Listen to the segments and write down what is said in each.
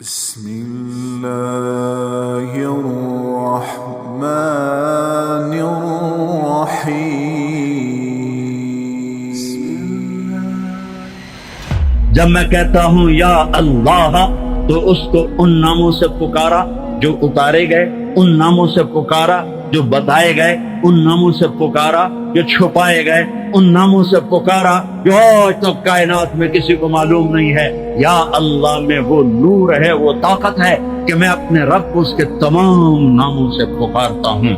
بسم الله الرحمن الرحيم. جب میں کہتا ہوں یا اللہ تو اس کو ان ناموں سے پکارا جو اتارے گئے، ان ناموں سے پکارا جو بتائے گئے، ان ناموں سے پکارا جو چھپائے گئے، ان ناموں سے پکارا جو آج تک کائنات میں کسی کو معلوم نہیں ہے. یا اللہ میں وہ نور ہے، وہ طاقت ہے کہ میں اپنے رب کو اس کے تمام ناموں سے پکارتا ہوں.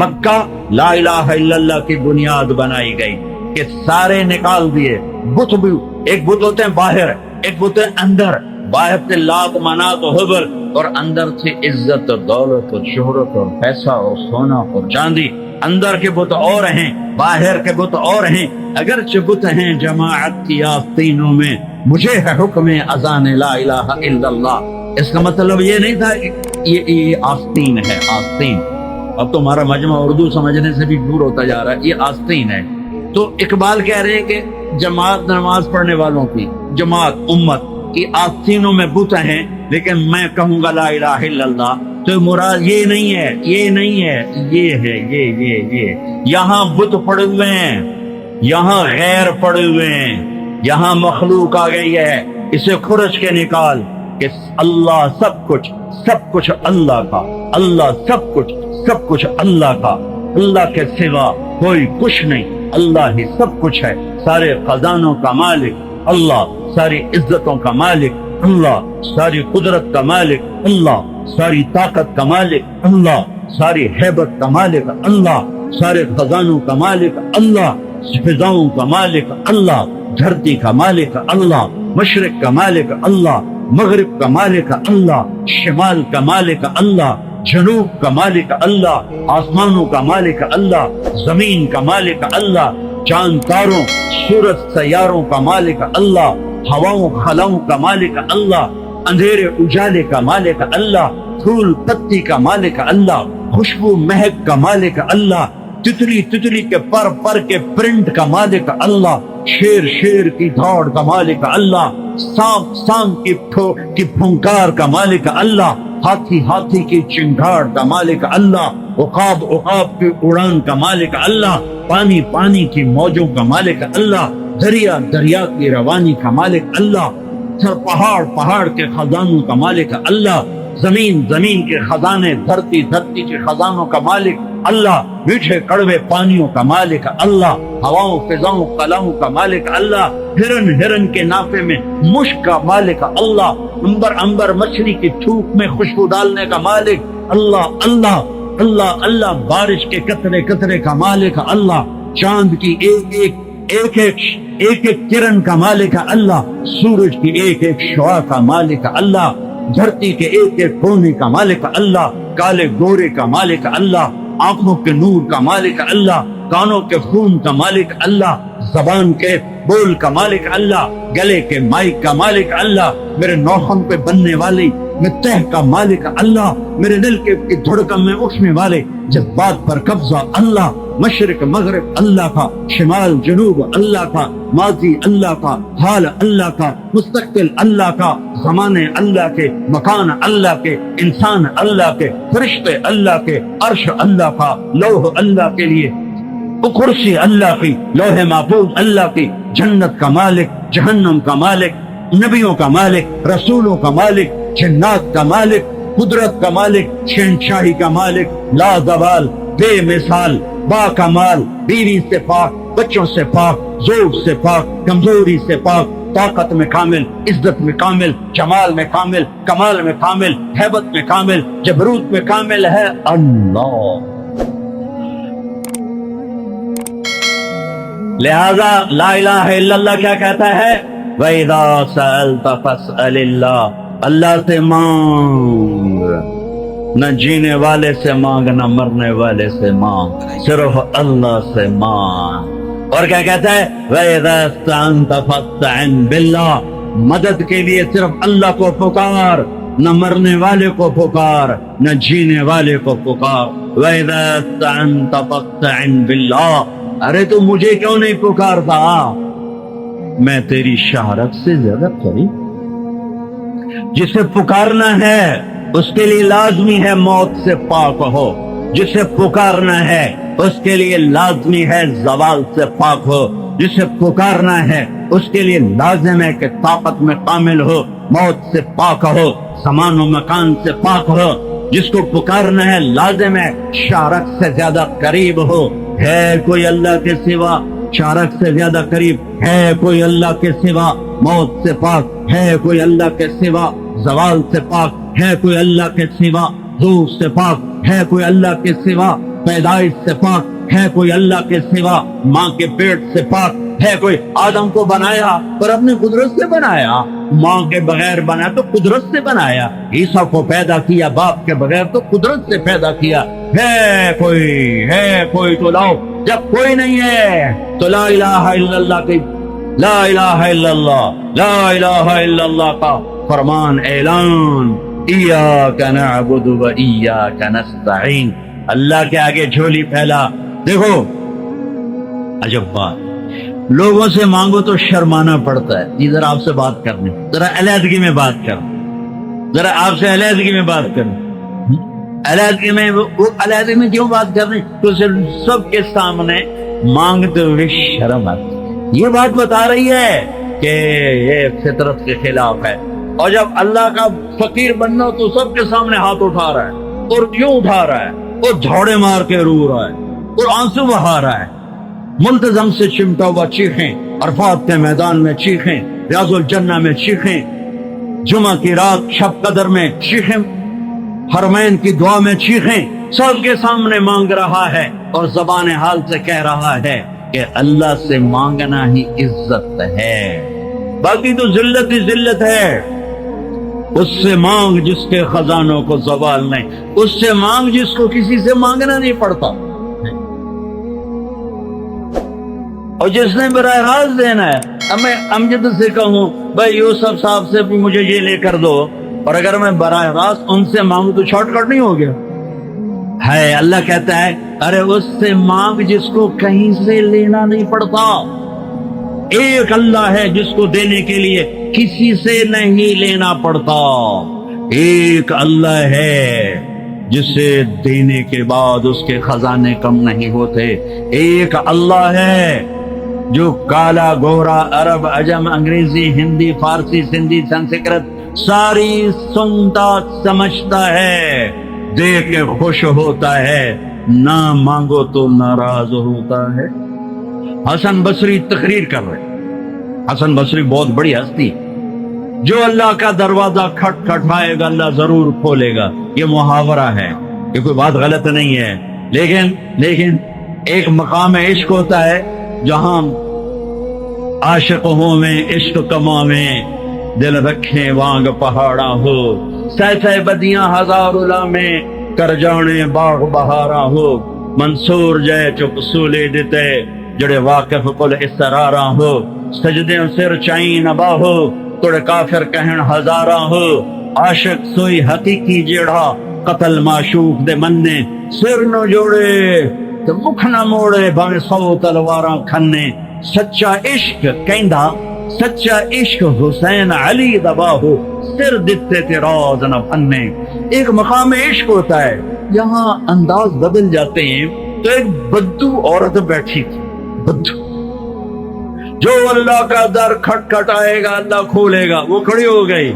مکہ لا الہ الا اللہ کی بنیاد بنائی گئی کہ سارے نکال دیے بت بھی. ایک بت ہوتے ہیں باہر، ایک بت ہے اندر. باہر تھے لات منات و حبل، اور اندر تھی عزت اور دولت اور شہرت اور پیسہ اور سونا اور چاندی. اندر کے بت اور ہیں، باہر کے بت اور ہیں. اگرچہ بت ہیں جماعت کی آستینوں میں، مجھے ہے حکم اذان لا الہ الا اللہ. اس کا مطلب یہ نہیں تھا کہ یہ آستین ہے. آستین اب تو ہمارا مجمع اردو سمجھنے سے بھی دور ہوتا جا رہا ہے. یہ آستین ہے. تو اقبال کہہ رہے ہیں کہ جماعت نماز پڑھنے والوں کی، جماعت امت کی آستینوں میں بت ہیں، لیکن میں کہوں گا لا الہ الا اللہ تو مراد یہ نہیں ہے، یہ نہیں ہے، یہ ہے یہ. یہاں بت پڑے ہوئے ہیں، یہاں غیر پڑے ہوئے ہیں، یہاں مخلوق آ گئی ہے. اسے کھرچ کے نکال کہ اللہ سب کچھ اللہ کا، اللہ سب کچھ اللہ کا. اللہ کے سوا کوئی کچھ نہیں، اللہ ہی سب کچھ ہے. سارے خزانوں کا مالک اللہ، ساری عزتوں کا مالک اللہ، ساری قدرت کا مالک اللہ، ساری طاقت کا مالک اللہ، ساری ہیبت کا مالک اللہ، سارے خزانوں کا مالک اللہ، فضاؤں کا مالک اللہ، دھرتی کا مالک اللہ، مشرق کا مالک اللہ، مغرب کا مالک اللہ، شمال کا مالک اللہ، جنوب کا مالک اللہ، آسمانوں کا مالک اللہ، زمین کا مالک اللہ، چاند تاروں سورج سیاروں کا مالک اللہ، ہواؤں خلاؤں کا مالک اللہ، اندھیرے اجالے کا مالک اللہ، پھول پتی کا مالک اللہ، خوشبو مہک کا مالک اللہ، تتلی کے پر کے پرنٹ کا مالک اللہ، شیر کی دھاڑ کا مالک اللہ، سانپ کی پھنکار کا مالک اللہ، ہاتھی کی چنگھاڑ کا مالک اللہ، عقاب کی اڑان کا مالک اللہ، پانی کی موجوں کا مالک اللہ، دریا کی روانی کا مالک اللہ، پہاڑ کے خزانوں کا مالک اللہ، زمین کے خزانے، دھرتی کے خزانوں کا مالک اللہ، میٹھے کڑوے پانیوں کا مالک اللہ، ہواؤں فضاؤں کلاؤں کا مالک اللہ، ہرن کے نافے میں مشک کا مالک اللہ، انبر مچھلی کی تھوک میں خوشبو ڈالنے کا مالک اللہ اللہ اللہ اللہ، بارش کے قطرے کا مالک اللہ، چاند کی ایک کرن کا مالک اللہ، سورج کی ایک شعاع کا مالک اللہ، دھرتی کے ایک کونے کا مالک اللہ، کالے گورے کا مالک اللہ، آنکھوں کے نور کا مالک اللہ، کانوں کے خون کا مالک اللہ، زبان کے بول کا مالک اللہ، گلے کے مائک کا مالک اللہ، میرے نوخن پہ بننے والی میں تہ کا مالک اللہ، میرے دل کی دھڑکن میں اٹھنے والے جذبات پر قبضہ اللہ، مشرق مغرب اللہ کا، شمال جنوب اللہ کا، ماضی اللہ کا، حال اللہ کا، مستقبل اللہ کا، زمانے اللہ کے، مکان اللہ کے، انسان اللہ کے، فرشتے اللہ کے، عرش اللہ کا، لوح اللہ کے لیے، کرسی اللہ کی، لوح محفوظ اللہ کی، جنت کا مالک، جہنم کا مالک، نبیوں کا مالک، رسولوں کا مالک، جنات کا مالک، قدرت کا مالک، شہنشاہی کا مالک، لا زوال، بے مثال، با کمال، بیوی سے پاک، بچوں سے پاک، ذوق سے پاک، کمزوری سے پاک، طاقت میں کامل، عزت میں کامل، جمال میں کامل، کمال میں کامل، ہیبت میں کامل، جبروت میں کامل ہے اللہ. لہذا لا الہ الا اللہ کیا کہتا ہے؟ وَإِذَا سَأَلْتَ فَاسْأَلِ اللَّهِ، اللہ سے مانگ، نہ جینے والے سے مانگ، نہ مرنے والے سے مانگ، صرف اللہ سے مانگ. اور کیا کہتا ہے؟ وَإِذَا اسْتَعَنْتَ فَاسْتَعِنْ بِاللَّهِ، مدد کے لیے صرف اللہ کو پکار، نہ مرنے والے کو پکار، نہ جینے والے کو پکار. وَإِذَا اسْتَعَنْتَ فَاسْتَعِنْ بِاللَّهِ، ارے تو مجھے کیوں نہیں پکارتا؟ میں تیری شہرت سے زیادہ قریب. جسے پکارنا ہے اس کے لیے لازمی ہے موت سے پاک ہو، جسے پکارنا ہے اس کے لیے لازمی ہے زوال سے پاک ہو، جسے پکارنا ہے اس کے لیے لازم ہے کہ طاقت میں کامل ہو، موت سے پاک ہو، زمان و مکان سے پاک ہو۔ جس کو پکارنا ہے لازم ہے شارک سے زیادہ قریب ہو۔ ہے کوئی اللہ کے سوا شارک سے زیادہ قریب؟ ہے کوئی اللہ کے سوا موت سے پاک؟ ہے کوئی اللہ کے سوا زوال سے پاک؟ ہے کوئی اللہ کے سوا ظہور سے پاک؟ ہے کوئی اللہ کے سوا پیدائش سے پاک؟ ہے کوئی اللہ کے سوا ماں کے پیٹ سے پاک؟ ہے کوئی آدم کو بنایا پر اپنی قدرت سے بنایا، ماں کے بغیر بنایا تو قدرت سے بنایا، عیسیٰ کو پیدا کیا باپ کے بغیر تو قدرت سے پیدا کیا۔ ہے کوئی تو لاؤ، جب کوئی نہیں ہے تو لا الہ الا اللہ کی لا الہ الا اللہ، لا الہ الا اللہ کا فرمان اعلان، ایاک نعبد و ایاک نستعین، اللہ کے آگے جھولی پھیلا۔ دیکھو عجب بات، لوگوں سے مانگو تو شرمانا پڑتا ہے، یہ ذرا آپ سے بات کرنے، ذرا علیحدگی میں بات کریں، ذرا آپ سے علیحدگی میں بات کریں، علیحدگی میں علیحدگی میں کیوں بات کریں؟ تو صرف سب کے سامنے مانگتے ہوئے شرم آتی، یہ بات بتا رہی ہے کہ یہ فطرت کے خلاف ہے۔ اور جب اللہ کا فقیر بننا تو سب کے سامنے ہاتھ اٹھا رہا ہے، اور کیوں اٹھا رہا ہے؟ اور جھوڑے مار کے رو رہا ہے اور آنسو بہا رہا ہے، ملتزم سے چمٹا ہوا چیخیں، عرفات کے میدان میں چیخیں، ریاض الجنہ میں چیخیں، جمعہ کی رات شب قدر میں چیخیں، حرمین کی دعا میں چیخیں، سب کے سامنے مانگ رہا ہے اور زبان حال سے کہہ رہا ہے کہ اللہ سے مانگنا ہی عزت ہے، باقی تو ذلت ہی ذلت ہے۔ اس سے مانگ جس کے خزانوں کو زوال نہیں، اس سے مانگ جس کو کسی سے مانگنا نہیں پڑتا، اور جس نے براہ راست دینا ہے۔ اب میں امجد سے کہوں بھائی یوسف صاحب سے بھی مجھے یہ لے کر دو، اور اگر میں براہ راست ان سے مانگوں تو شارٹ کٹ نہیں ہو گیا؟ ہے اللہ کہتا ہے ارے اس سے مانگ جس کو کہیں سے لینا نہیں پڑتا۔ ایک اللہ ہے جس کو دینے کے لیے کسی سے نہیں لینا پڑتا، ایک اللہ ہے جسے دینے کے بعد اس کے خزانے کم نہیں ہوتے، ایک اللہ ہے جو کالا گورا عرب عجم انگریزی ہندی فارسی سندھی سنسکرت ساری سنتا سمجھتا ہے، دیکھ کے خوش ہوتا ہے، نہ مانگو تو ناراض ہوتا ہے۔ حسن بصری تقریر کر رہے، حسن بصری بہت بڑی ہستی، جو اللہ کا دروازہ کھٹکھٹائے گا اللہ ضرور کھولے گا، یہ محاورہ ہے، یہ کوئی بات غلط نہیں ہے، لیکن ایک مقام عشق ہوتا ہے جہاں عاشق ہوں میں عشق کما میں دل رکھے وانگ پہاڑا ہو، سہ بدیاں ہزار الا میں کر جانے باغ بہارا ہو، منصور جے چپ سولے دیتے جڑے واقف کل اسرارا ہو، سجدے سر چائیں نبا ہو توڑے کافر کہن ہزارا ہو، عاشق سوئی حقیقی جیڑا قتل معشوق دے مننے، سر نو جوڑے تو مکھ نہ موڑے بھاویں 100 تلواراں کھنے، سچا عشق کہندا سچا عشق حسین علی دبا ہو، سر دتے تے راز نہ پھنے۔ ایک مقام عشق ہوتا ہے یہاں انداز بدل جاتے ہیں، تو ایک بدو عورت بیٹھی تھی، بدو جو اللہ کا در کھٹکھٹائے گا اللہ کھولے گا، وہ کھڑی ہو گئی،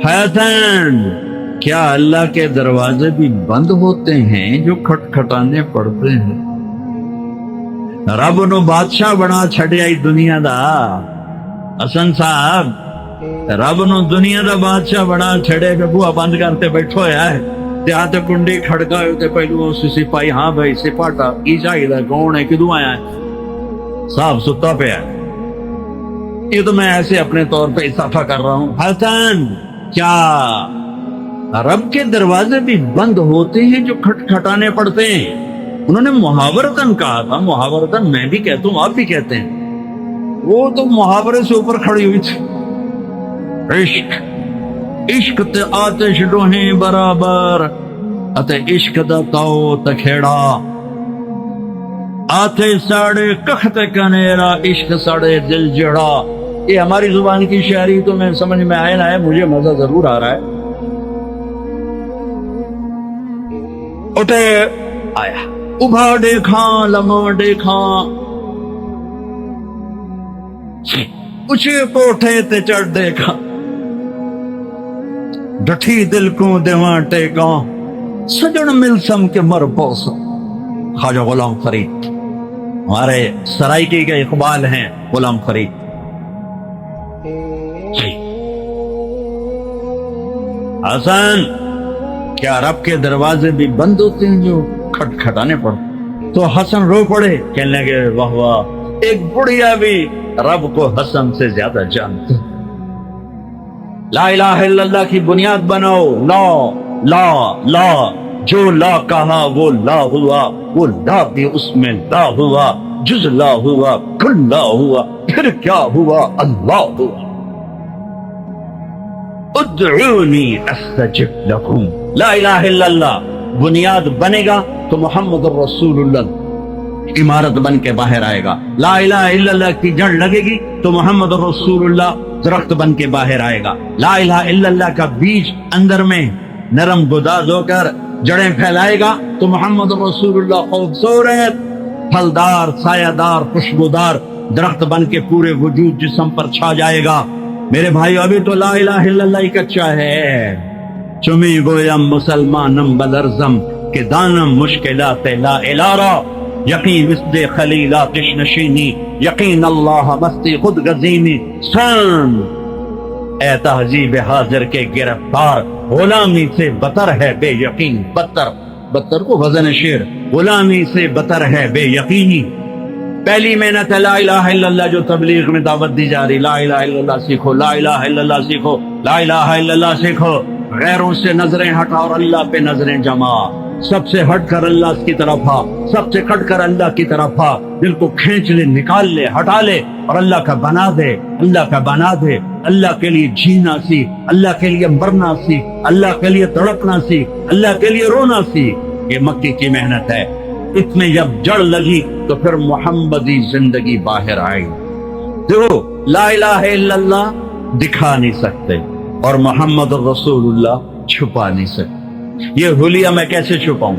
حسین کیا اللہ کے دروازے بھی بند ہوتے ہیں جو کھٹکھٹانے پڑتے ہیں؟ رب نو بادشاہ بنا چھڑیا ہی دنیا دا، حسن صاحب رب نو دنیا دا بادشاہ بنا چھڑے کہ بوا بند کرتے بیٹھو ہے تے ہاتھ کنڈی کھڑکا ہوتے پہلو سپاہی، ہاں بھائی سپاٹا کی چاہیے کون ہے کدوں آیا ہے؟ صاحب ستا پہ ہے، یہ تو میں ایسے اپنے طور پہ اضافہ کر رہا ہوں۔ حسن کیا رب کے دروازے بھی بند ہوتے ہیں جو کھٹکھٹانے پڑتے ہیں؟ انہوں نے محاورتن کہا تھا، محاورتن میں بھی کہتا ہوں آپ بھی کہتے ہیں، وہ تو محاورے سے اوپر کھڑی ہوئی تھی۔ عشق تے آتش ڈوہیں برابر اتے عشق دا تاؤ تکھیڑا، آتے ساڑے کخت کنیرا عشق ساڑے دل جڑا، یہ ہماری زبان کی شاعری تو میں سمجھ میں آئے نہ آئے، مجھے مزہ ضرور آ رہا ہے. اٹھے آیا، ابھا دیکھاں لمحہ دیکھاں، اچھے کوٹھے تے چڑھ دیکھاں، ڈٹھی دل کو دیواں ٹیکاں، سجن ملسم کے مر پوسا. خواجہ غلام فرید ہمارے سرائکی کے اقبال ہیں، غلام فرید. حسن، کیا رب کے دروازے بھی بند ہوتے ہیں جو کھٹکھٹانے پڑتے؟ تو حسن رو پڑے، کہنے لگے واہ واہ، ایک بڑھیا بھی رب کو حسن سے زیادہ جانتے. لا الہ الا اللہ کی بنیاد بناؤ. لا لا لا، جو لا کہا وہ لا ہوا، وہ لا بھی اس میں لا ہوا، جز لا ہوا، کل لا ہوا، پھر کیا ہوا؟ اللہ ہوا. ادعونی استجب لکم. لا الہ الا اللہ بنیاد بنے گا تو محمد الرسول اللہ عمارت بن کے باہر آئے گا. لا الہ الا اللہ کی جڑ لگے گی تو محمد الرسول اللہ درخت بن کے باہر آئے گا. لا الہ الا اللہ کا بیج اندر میں نرم گداز ہو کر جڑیں پھیلائے گا تو محمد رسول اللہ خوبصورت پھلدار سایہ دار خوشبودار درخت بن کے پورے وجود جسم پر چھا جائے گا. میرے بھائی ابھی تو لا الہ الا اللہ ہی کچا ہے. چمی گویم مسلمانم بلرزم کہ دانم مشکلات لا الارا، یقین وسد خلیلا کشنشینی، یقین اللہ مستی خود گزینی. سن اے تہذیب حاضر کے گرفتار، غلامی سے بتر ہے بے یقین. بتر کو وزن شعر، غلامی سے بتر ہے بے یقینی. پہلی محنت ہے لا الہ الا اللہ جو تبلیغ میں دعوت دی جا رہی. لا الہ الا اللہ سیکھو، لا الہ الا اللہ سیکھو، لا الہ الا اللہ سیکھو. غیروں سے نظریں ہٹا اور اللہ پہ نظریں جما. سب سے ہٹ کر اللہ کی طرف آ، سب سے کٹ کر اللہ کی طرف آ. دل کو کھینچ لے، نکال لے، ہٹا لے اور اللہ کا بنا دے. اللہ کا بنا دے. اللہ کے لیے جینا سیکھ، اللہ کے لیے مرنا سیکھ، اللہ کے لیے تڑپنا سیکھ، اللہ کے لیے رونا سیکھ. یہ مکی کی محنت ہے. اس میں جب جڑ لگی تو پھر محمدی زندگی باہر آئی. دیکھو لا الہ الا اللہ دکھا نہیں سکتے اور محمد الرسول اللہ چھپا نہیں سکتے. یہ حلیہ میں کیسے چھپاؤں؟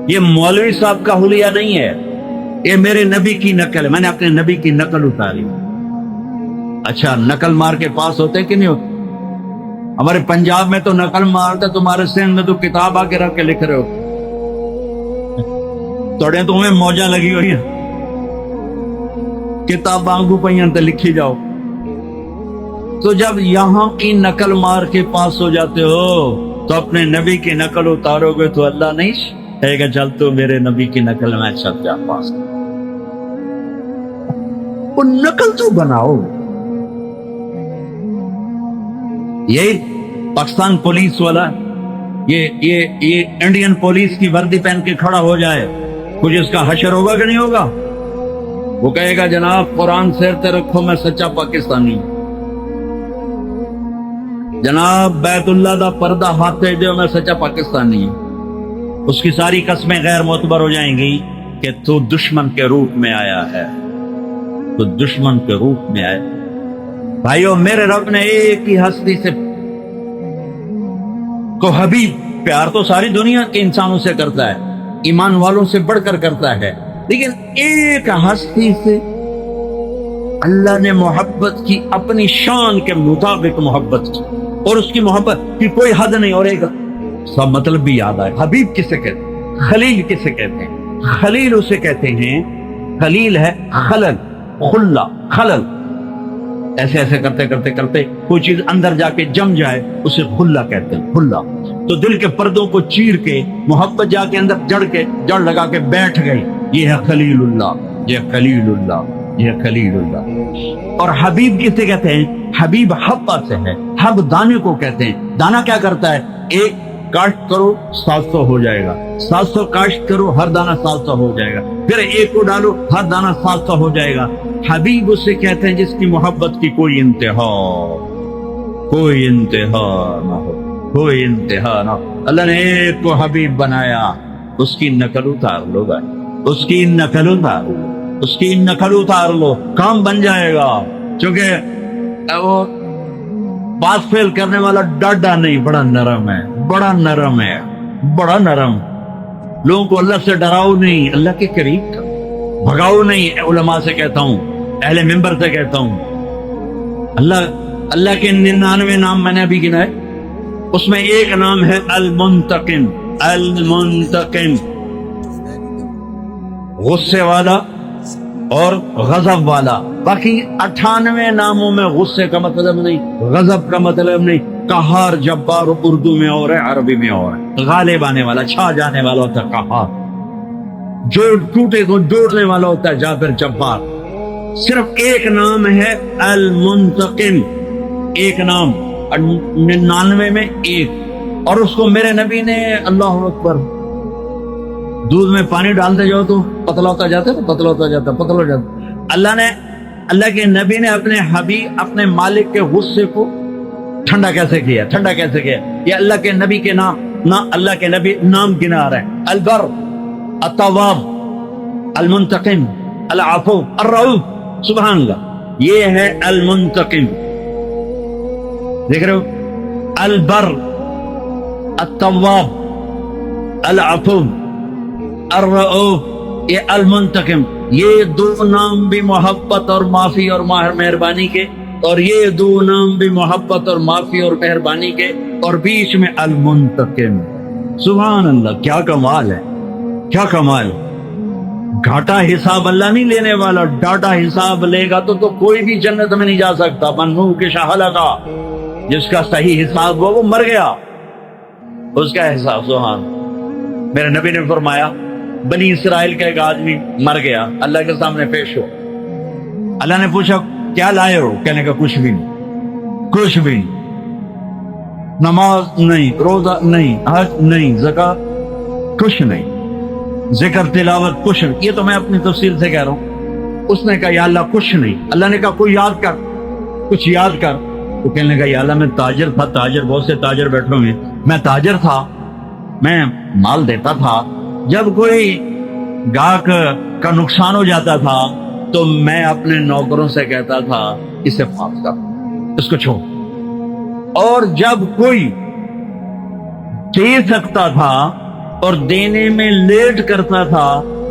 یہ مولوی صاحب کا حلیہ نہیں ہے، یہ میرے نبی کی نقل ہے. میں نے اپنے نبی کی نقل اتاری. اچھا نقل مار کے پاس ہوتے کہ نہیں ہوتے؟ ہمارے پنجاب میں تو نقل مارتے، تمہارے سندھ میں تو کتاب آ کے رکھ کے لکھ رہے ہو. توڑے تمہیں موجاں لگی ہوئی ہیں، کتاب آنگو پہین تے لکھی جاؤ. تو جب یہاں کی نقل مار کے پاس ہو جاتے ہو تو اپنے نبی کی نقل اتارو گے تو اللہ نہیں کہے گا چل تو میرے نبی کی نقل میں چل جا پاس. وہ نقل تو بناؤ. یہی پاکستان پولیس والا یہ انڈین پولیس کی وردی پہن کے کھڑا ہو جائے، کچھ اس کا حشر ہوگا کہ نہیں ہوگا؟ وہ کہے گا جناب قرآن سیرتے رکھو میں سچا پاکستانی ہوں. جناب بیت اللہ دا پردہ ہاتھ دے دیو میں سچا پاکستانی ہوں. اس کی ساری قسمیں غیر معتبر ہو جائیں گی کہ تو دشمن کے روپ میں آیا ہے، تو دشمن کے روپ میں آیا. بھائیو میرے رب نے ایک ہی ہستی سے کو حبیب، پیار تو ساری دنیا کے انسانوں سے کرتا ہے، ایمان والوں سے بڑھ کر کرتا ہے، لیکن ایک ہستی سے اللہ نے محبت کی، اپنی شان کے مطابق محبت کی، اور اس کی محبت کی کوئی حد نہیں. اور ایک سب مطلب بھی یاد آئے. حبیب کسے کہتے ہیں؟ خلیل کسے کہتے ہیں؟ خلیل اسے کہتے ہیں، خلیل ہے خلل، خلا، خلل. ایسے ایسے کرتے کرتے کرتے کوئی چیز اندر جا کے جم جائے اسے خلا کہتے ہیں. خلا تو دل کے پردوں کو چیر کے محبت جا کے اندر جڑ لگا کے بیٹھ گئی. یہ ہے خلیل اللہ، یہ خلیل اللہ، یہ خلیل اللہ. اور حبیب کسے کہتے ہیں؟ حبیب حبہ سے ہے. حب دانے کو کہتے ہیں. دانا کیا کرتا ہے؟ ایک کاشت کرو 700 ہو جائے گا، 700 کاشت کرو ہر دانہ 700 ہو جائے گا، پھر ایک کو ڈالو ہر دانہ 700 ہو جائے گا. حبیب اسے کہتے ہیں جس کی محبت کی کوئی انتہا نہ ہو، کوئی انتہا نہ ہو. اللہ نے ایک کو حبیب بنایا، اس کی نقل اتار لو بھائی، اس کی نقل اتار لو، اس کی نقل اتار لو، کام بن جائے گا. چونکہ وہ بات فیل کرنے والا ڈاڈا نہیں، بڑا نرم ہے، بڑا نرم ہے، بڑا نرم. لوگوں کو اللہ سے ڈراؤ نہیں، اللہ کے قریب کرو، بھگاؤ نہیں. علماء سے کہتا ہوں، اہل منبر سے کہتا ہوں، اللہ کے 99 نام میں نے ابھی گنا ہے، اس میں ایک نام ہے المنتقم. المنتقم غصے والا اور غضب والا. باقی 98 ناموں میں غصے کا مطلب نہیں، غضب کا مطلب نہیں. قہار جبار اردو میں اور ہے، عربی میں اور ہے. غالب آنے والا، چھا جانے والا ہوتا ہے قہار، جو ٹوٹے کو جوڑنے والا ہوتا ہے جابر جبار. صرف ایک نام ہے المنتقم، ایک نام 99 میں ایک. اور اس کو میرے نبی نے، اللہ اکبر، دودھ میں پانی ڈالتے جاؤ تو پتلا ہوتا جاتا ہے، پتلا ہوتا جاتا ہے، پتلا ہو جاتا. اللہ کے نبی نے اپنے حبیب، اپنے مالک کے غصے کو ٹھنڈا کیسے کیا، ٹھنڈا کیسے کیا؟ یہ اللہ کے نبی کے نام، نہ اللہ کے نبی نام گنا آ رہا ہے. البر، التواب، المنتقم، العفو، الرؤوف. سبحان اللہ، یہ ہے المنتقم. دیکھ رہے ہو، البر، التواب، العفو، الرؤوف، یہ المنتقم. یہ دو نام بھی محبت اور معافی اور مہربانی کے، اور یہ دو نام بھی محبت اور معافی اور مہربانی کے، اور بیچ میں المنتقم. سبحان اللہ، کیا کمال ہے، کیا کمال. گھاٹا حساب اللہ نہیں لینے والا، ڈاٹا حساب لے گا تو کوئی بھی جنت میں نہیں جا سکتا. منو کے شاہلا کا، جس کا صحیح حساب ہوا وہ مر گیا، اس کا حساب. سبحان. میرے نبی نے فرمایا، بنی اسرائیل کا ایک آدمی مر گیا، اللہ کے سامنے پیش ہو. اللہ نے پوچھا کیا لائے ہو؟ کہنے کا کچھ بھی نہیں، کچھ بھی نہیں. نماز نہیں، روزہ نہیں، حج نہیں، زکات کچھ نہیں، ذکر تلاوت کچھ نہیں. یہ تو میں اپنی تفصیل سے کہہ رہا ہوں. اس نے کہا یا اللہ کچھ نہیں. اللہ نے کہا کوئی یاد کر، کچھ یاد کر. تو کہنے لگا یا اللہ میں تاجر تھا، تاجر بہت سے تاجر بیٹھے ہوئے، میں تاجر تھا، میں مال دیتا تھا. جب کوئی گاہک کا نقصان ہو جاتا تھا تو میں اپنے نوکروں سے کہتا تھا اسے معاف کر، اس کو چھوڑ. اور جب کوئی دے سکتا تھا اور دینے میں لیٹ کرتا تھا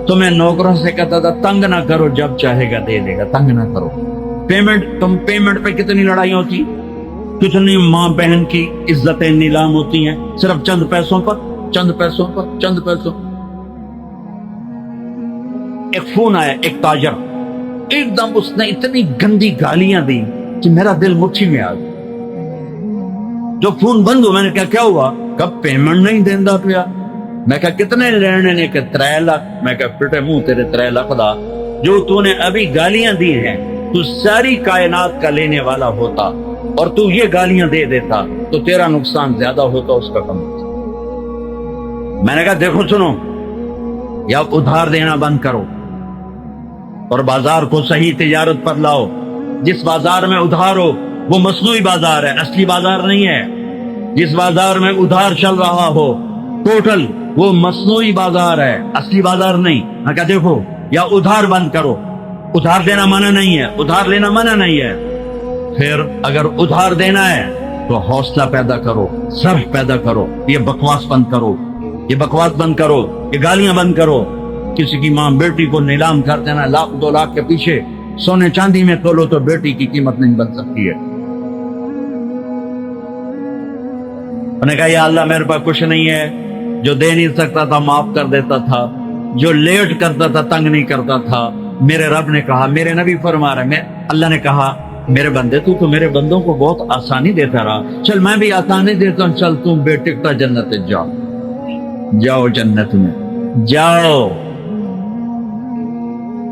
تو میں نوکروں سے کہتا تھا تنگ نہ کرو، جب چاہے گا دے دے گا، تنگ نہ کرو. پیمنٹ پہ کتنی لڑائیاں ہوتی، کتنی ماں بہن کی عزتیں نیلام ہوتی ہیں صرف چند پیسوں پر، چند پیسوں پر، چند پیسوں. ایک فون آیا، ایک تاجر، ایک دم اس نے اتنی گندی گالیاں دی کہ میرا دل مٹھی میں آ گیا. جو فون بند ہو، میں نے کہا کیا ہوا؟ کب پیمنٹ نہیں دینا پیا. میں کہا کتنے لینے نے؟ کہ 3 لاکھ. میں کہا پٹے منہ تیرے 3 لاکھ دا، جو تو نے ابھی گالیاں دی ہیں، تو ساری کائنات کا لینے والا ہوتا اور تو یہ گالیاں دے دیتا تو تیرا نقصان زیادہ ہوتا، اس کا کم ہوتا. میں نے کہا دیکھو سنو، یا ادھار دینا بند کرو اور بازار کو صحیح تجارت پر لاؤ. جس بازار میں ادھار ہو وہ مصنوعی بازار ہے، اصلی بازار نہیں ہے. جس بازار میں ادھار چل رہا ہو ٹوٹل، وہ مصنوعی بازار ہے، اصلی بازار نہیں. میں کہا دیکھو، یا ادھار بند کرو، ادھار دینا منع نہیں ہے، ادھار لینا منع نہیں ہے. پھر اگر ادھار دینا ہے تو حوصلہ پیدا کرو، صرف پیدا کرو. یہ بکواس بند کرو، یہ بکواس بند کرو، یہ گالیاں بند کرو. کسی کی ماں بیٹی کو نیلام کر دینا 1,00,000 2 لاکھ کے پیچھے، سونے چاندی میں تولو تو بیٹی کی قیمت نہیں بن سکتی ہے. انہوں نے کہا یا اللہ میرے پاس کچھ نہیں ہے، جو دے نہیں سکتا تھا معاف کر دیتا تھا، جو لیٹ کرتا تھا تنگ نہیں کرتا تھا. میرے رب نے کہا، میرے نبی فرما رہے ہیں، اللہ نے کہا میرے بندے تو میرے بندوں کو بہت آسانی دیتا رہا، چل میں بھی آسانی دیتا ہوں، چل تم بے ٹکٹا جنت جاؤ، جاؤ جنت میں جاؤ.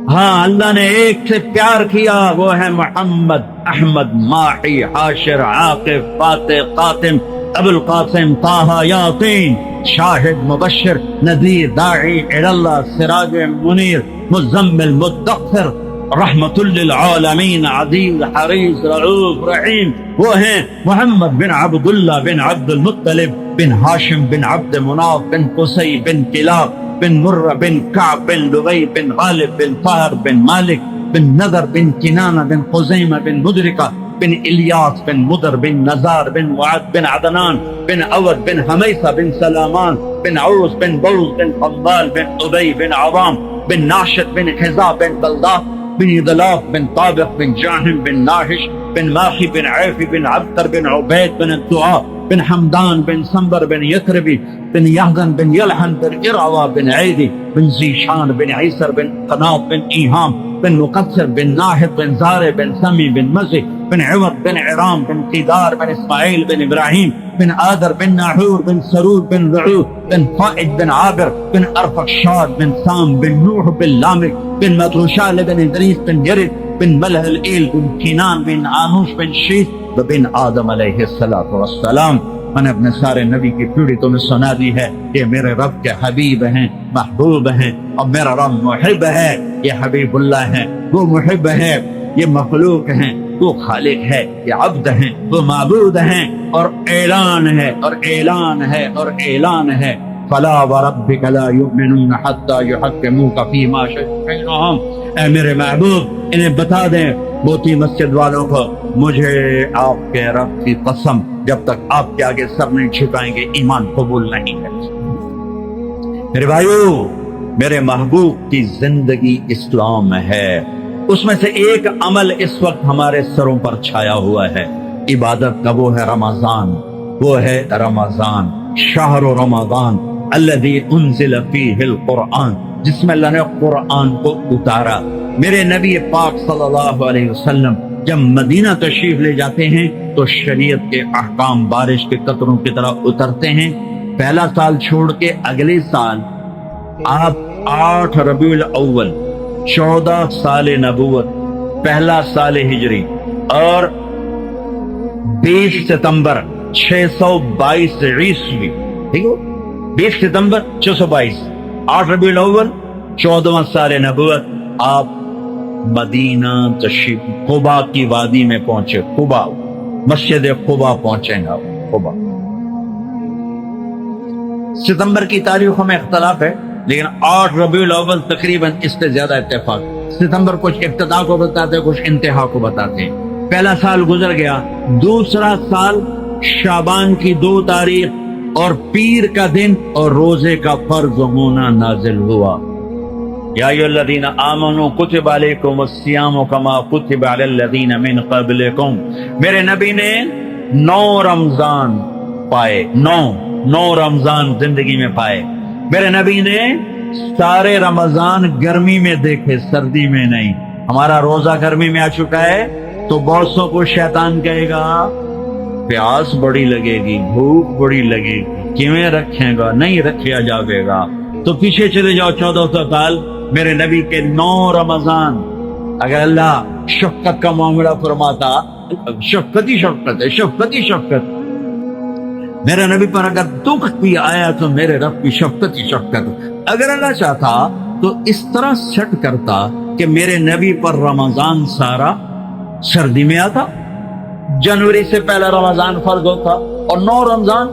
ہاں اللہ نے ایک سے پیار کیا، وہ ہے محمد، احمد، ماحی، حاشر، عاقب، فاتح، قاتم، ابو القاسم، طه، یاسین، شاہد، مبشر، نذیر، داعی اللہ، سراج منیر، مزمل، مدثر، رحمت للعالمین، عزیز، حریص، رعوف، رحیم. وہ ہیں محمد بن عبداللہ بن عبد المطلب بن ہاشم بن عبد مناف بن قصی بن کلاب بن مرہ بن کعب بن لبی بن غالب بن فہر بن مالک بن نذر بن کنانہ بن خزیمہ بن مدرکہ بن الیاس بن مدر بن نزار بن معد بن عدنان بن عود بن حمیسہ بن سلامان بن عوس بن بوز بن قنبال بن ابی بن عوام بن ناشد بن حزا بن بلداء بن ضلاف بن طابق بن جاہم بن ناحش بن ماخی بن عیفی بن عبتر بن عبید بن الدعاء بن حمدان بن سنبر بن یثربی بن یحزن بن یلحن بن ارعوا بن عیدی بن زیشان بن عیسر بن قناط بن ایہام بن مقصر بن ناحد بن زارع بن سمی بن مزح بن عوض بن عرام بن قیدار بن اسماعیل بن ابراہیم بن آدر بن ناحور بن سرود بن رعود بن فائد بن عابر بن ارفخشاد بن سام بن نوح بن لامک بن متروشال بن ادریس بن یرد بن ملح الایل بن کینان بن آنوش بن شیث بن آدم علیہ السلام. میں نے اپنے سارے نبی کی پیڑھی تمہیں سنا دی ہے. یہ میرے رب کے حبیب ہیں، محبوب ہیں، اور میرا رب محب ہے. یہ حبیب اللہ ہے، وہ محب ہے. یہ مخلوق ہیں، وہ خالق ہے. یہ عبد ہیں، وہ معبود ہیں. اور اعلان ہے اور اعلان ہے اور اعلان ہے. فلا وربک لا یؤمنون حتی یحکموک فیما شجر بینہم. اے میرے محبوب انہیں بتا دیں موتی مسجد والوں کو، مجھے آپ کے رب کی قسم جب تک آپ کے آگے سر نہیں جھکائیں گے ایمان قبول نہیں ہے. میرے بھائیو، میرے محبوب کی زندگی اسلام ہے. اس میں سے ایک عمل اس وقت ہمارے سروں پر چھایا ہوا ہے عبادت کا، وہ ہے رمضان. وہ ہے رمضان، شہر رمضان الذی انزل فیہ القرآن، جس میں اللہ نے قرآن کو اتارا. میرے نبی پاک صلی اللہ علیہ وسلم جب مدینہ تشریف لے جاتے ہیں تو شریعت کے احکام بارش کے قطروں کی طرح اترتے ہیں. پہلا سال چھوڑ کے اگلے سال آپ 8 ربیع الاول 14 سال نبوت، پہلا سال ہجری، اور 20 ستمبر 622 عیسوی، ٹھیک ہو، 20 ستمبر 622، 8 ربیع الاول 14واں سال نبوت، آپ مدینہ تشریف قباء کی وادی میں پہنچے. قباء، مسجد قباء پہنچے گا. قباء ستمبر کی تاریخوں میں اختلاف ہے، لیکن 8 ربیع الاول تقریباً اس سے زیادہ اتفاق. ستمبر کچھ ابتدا کو بتاتے، کچھ انتہا کو بتاتے. پہلا سال گزر گیا. دوسرا سال شعبان کی 2 تاریخ اور پیر کا دن اور روزے کا فرض ہونا نازل ہوا. یا ایھا الذین آمنوا کتب علیکم الصیام کما کتب علی الذین من قبلکم. میرے نبی نے 9 رمضان پائے، 9 رمضان زندگی میں پائے. میرے نبی نے سارے رمضان گرمی میں دیکھے، سردی میں نہیں. ہمارا روزہ گرمی میں آ چکا ہے تو بہت سو کو شیطان کہے گا پیاس بڑی لگے گی، بھوک بڑی لگے گی، کیویں رکھیں گا؟ نہیں رکھا جاوے گا. تو پیچھے چلے جاؤ 1400 سال. میرے نبی کے 9 رمضان. اگر اللہ شفقت کا معاملہ فرماتا، شفقت ہی شفقت ہے، شفقت ہی شفقت. میرے نبی پر اگر دکھ بھی آیا تو میرے رب کی شفقت ہی شفقت. اگر اللہ چاہتا تو اس طرح سیٹ کرتا کہ میرے نبی پر رمضان سارا سردی میں آتا، جنوری سے پہلا رمضان فرض ہوتا، اور 9 رمضان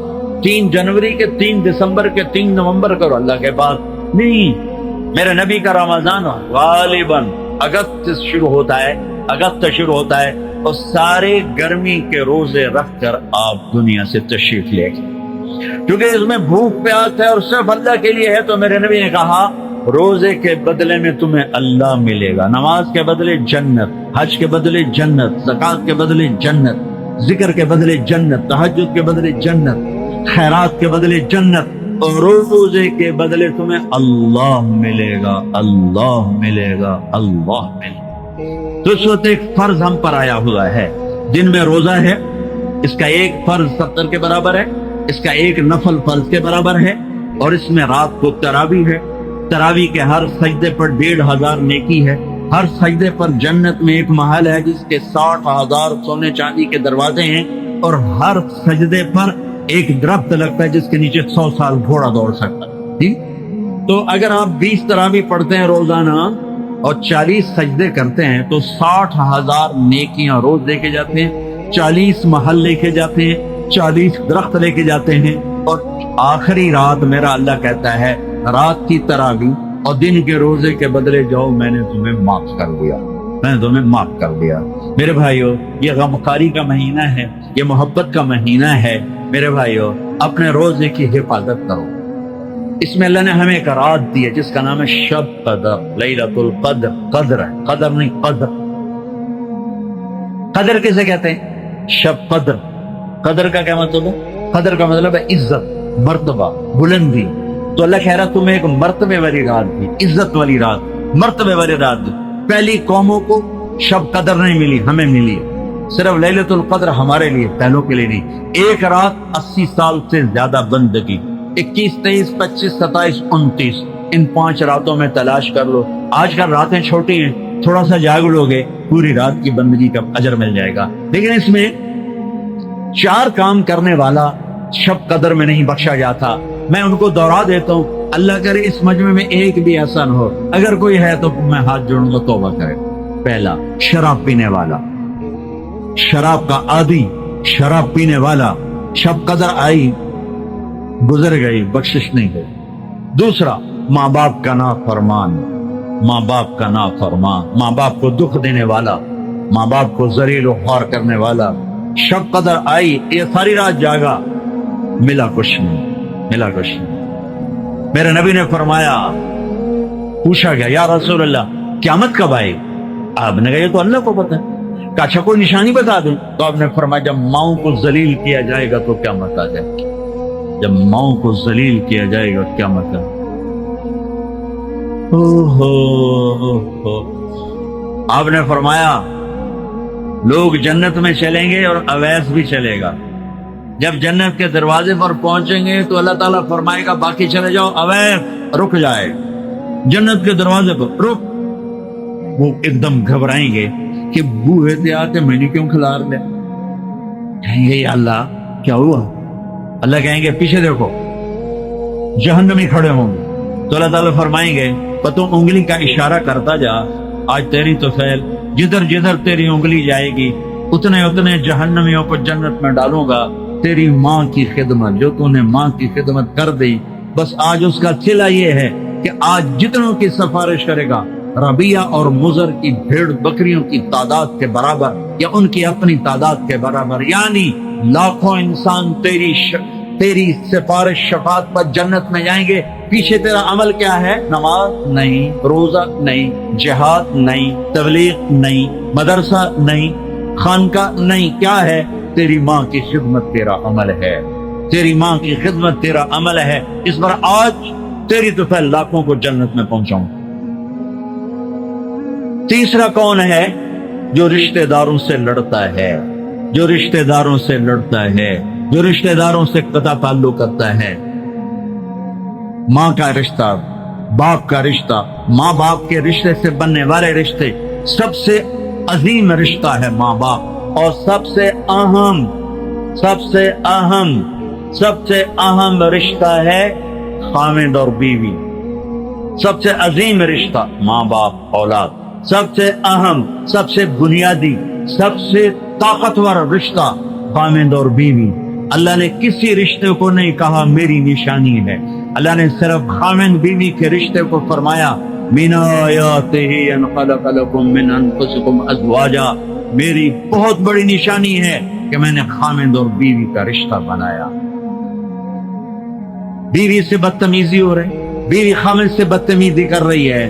3 جنوری کے، 3 دسمبر کے، 3 نومبر کرو اللہ کے بعد. نہیں، میرے نبی کا رمضان غالباً اگست سے شروع ہوتا ہے اور سارے گرمی کے روزے رکھ کر آپ دنیا سے تشریف لے گئے. کیونکہ اس میں بھوک پیاس ہے اور صرف اللہ کے لیے ہے، تو میرے نبی نے کہا روزے کے بدلے میں تمہیں اللہ ملے گا، نماز کے بدلے جنت، حج کے بدلے جنت، زکوٰۃ کے بدلے جنت، ذکر کے بدلے جنت، تہجد کے بدلے جنت، خیرات کے بدلے جنت، اور روزے کے بدلے تمہیں اللہ ملے گا، اللہ ملے گا، اللہ ملے گا. تو اس وقت ایک فرض ہم پر آیا ہوا ہے. دن میں روزہ ہے، اس کا ایک فرض 70 کے برابر ہے، اس کا ایک نفل فرض کے برابر ہے، اور اس میں رات کو تراویح ہے. تراویح کے ہر سجدے پر 1500 نیکی ہے. ہر سجدے پر جنت میں ایک محل ہے جس کے 60,000 سونے چاندی کے دروازے ہیں، اور ہر سجدے پر ایک درخت لگتا ہے جس کے نیچے 100 سال گھوڑا دوڑ سکتا ہے. ٹھیک؟ تو اگر آپ 20 تراویح پڑھتے ہیں روزانہ اور 40 سجدے کرتے ہیں تو 60,000 نیکیاں روز لے کے جاتے ہیں، 40 محل لے کے جاتے ہیں، 40 درخت لے کے جاتے ہیں. اور آخری رات میرا اللہ کہتا ہے رات کی تراویح اور دن کے روزے کے بدلے جاؤ، میں نے تمہیں معاف کر دیا، میں نے تمہیں معاف کر دیا. میرے بھائیو یہ غمخاری کا مہینہ ہے، یہ محبت کا مہینہ ہے۔ میرے بھائیو اپنے روزے کی حفاظت کرو۔ اس میں اللہ نے ہمیں ایک رات دی ہے جس کا نام ہے شب قدر، لیلۃ القدر۔ قدر ہے، قدر نہیں قدر۔ قدر کسے کہتے ہیں؟ شب قدر۔ قدر کا کیا مطلب ہے؟ قدر کا مطلب ہے عزت، مرتبہ، بلندی۔ تو اللہ کہہ رہا تمہیں ایک مرتبے والی رات دی، عزت والی رات، مرتبے والی رات دی۔ پہلی قوموں کو شب قدر نہیں ملی، ہمیں ملی صرف لیلۃ القدر ہمارے لیے، پہلوں کے لیے نہیں۔ ایک رات 80 سال سے زیادہ بندگی، 21، 23، 25، 27، 29، ان 5 راتوں میں تلاش کر لو۔ آج کل راتیں چھوٹی ہیں، تھوڑا سا جاگ لو گے پوری رات کی بندگی کا اجر مل جائے گا۔ لیکن اس میں 4 کام کرنے والا شب قدر میں نہیں بخشا جاتا۔ میں ان کو دوہرا دیتا ہوں، اللہ کرے اس مجمع میں ایک بھی ایسا نہ ہو، اگر کوئی ہے تو میں ہاتھ جوڑوں گا، توبہ کرے۔ پہلا، شراب پینے والا، شراب کا عادی، شراب پینے والا۔ شب قدر آئی، گزر گئی، بخشش نہیں گئی۔ دوسرا، ماں باپ کا نافرمان، ماں باپ کا نافرمان، ماں باپ کو دکھ دینے والا، ماں باپ کو ذلیل و خوار کرنے والا۔ شب قدر آئی، یہ ساری رات جاگا، ملا کچھ نہیں، ملا کچھ نہیں۔ میرے نبی نے فرمایا، پوچھا گیا یا رسول اللہ قیامت کب آئے؟ آپ نے کہا یہ تو اللہ کو پتہ ہے۔ کہا اچھا کوئی نشانی بتا دوں؟ تو آپ نے فرمایا جب ماؤں کو ذلیل کیا جائے گا تو قیامت آ جائے گی، جب ماؤں کو ذلیل کیا جائے گا قیامت آ جائے گی۔ آپ نے فرمایا لوگ جنت میں چلیں گے اور اویس بھی چلے گا۔ جب جنت کے دروازے پر پہنچیں گے تو اللہ تعالیٰ فرمائے گا باقی چلے جاؤ، اویس رک جائے جنت کے دروازے پر، رک۔ وہ ایک دم گھبرائیں گے کہ بوئے تھے آتے میں نے کیوں کھلار لے؟ کہیں گے یا اللہ کیا ہوا؟ اللہ کہیں گے پیچھے دیکھو، جہنمی کھڑے ہوں گے۔ تو اللہ تعالیٰ فرمائیں گے تو انگلی کا اشارہ کرتا جا، آج تیری تو فعل، جدھر جدھر تیری انگلی جائے گی اتنے اتنے جہنمیوں کو جنت میں ڈالوں گا۔ تیری ماں کی خدمت، جو تو نے ماں کی خدمت کر دی، بس آج اس کا صلہ یہ ہے کہ آج جتنوں کی سفارش کرے گا، ربیہ اور مضر کی بھیڑ بکریوں کی تعداد کے برابر یا ان کی اپنی تعداد کے برابر، یعنی لاکھوں انسان تیری سفارش شفاعت پر جنت میں جائیں گے۔ پیچھے تیرا عمل کیا ہے؟ نماز نہیں، روزہ نہیں، جہاد نہیں، تبلیغ نہیں، مدرسہ نہیں، خانقاہ نہیں، کیا ہے؟ تیری ماں کی خدمت تیرا عمل ہے، تیری ماں کی خدمت تیرا عمل ہے۔ اس پر آج تیری تو پھر لاکھوں کو جنت میں پہنچاؤں۔ تیسرا کون ہے؟ جو رشتہ داروں سے لڑتا ہے، جو رشتہ داروں سے لڑتا ہے، جو رشتہ داروں سے قطع تعلق کرتا ہے۔ ماں کا رشتہ، باپ کا رشتہ، ماں باپ کے رشتے سے بننے والے رشتے، سب سے عظیم رشتہ ہے ماں باپ، اور سب سے اہم رشتہ ہے خاوند اور بیوی۔ سب سے عظیم رشتہ ماں باپ اولاد، سب سے اہم، سب سے بنیادی، سب سے طاقتور رشتہ خاوند اور بیوی۔ اللہ نے کسی رشتے کو نہیں کہا میری نشانی ہے، اللہ نے صرف خاوند بیوی کے رشتے کو فرمایا من آیاتہ ان خلق لکم من انفسکم ازواجا، میری بہت بڑی نشانی ہے کہ میں نے خاوند اور بیوی کا رشتہ بنایا۔ بیوی سے بدتمیزی ہو رہی، بیوی خاوند سے بدتمیزی کر رہی ہے،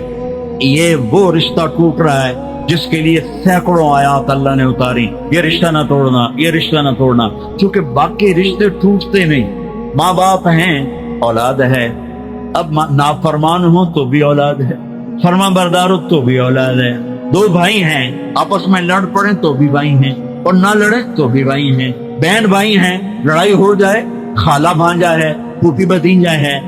یہ وہ رشتہ ٹوٹ رہا ہے جس کے لیے سینکڑوں آیات اللہ نے اتاری، یہ رشتہ نہ توڑنا، یہ رشتہ نہ توڑنا، کیونکہ باقی رشتے ٹوٹتے نہیں۔ ماں باپ ہیں، اولاد ہے، اب نافرمان ہو تو بھی اولاد ہے، فرما بردار ہو تو بھی اولاد ہے۔ 2 بھائی ہیں، آپس میں لڑ پڑیں تو بھی بھائی ہیں، اور نہ لڑیں تو بھی بھائی ہیں۔ بہن بھائی ہیں، لڑائی ہو جائے، خالہ بھانجا ہے، پھوپھی بھتیجا ہے،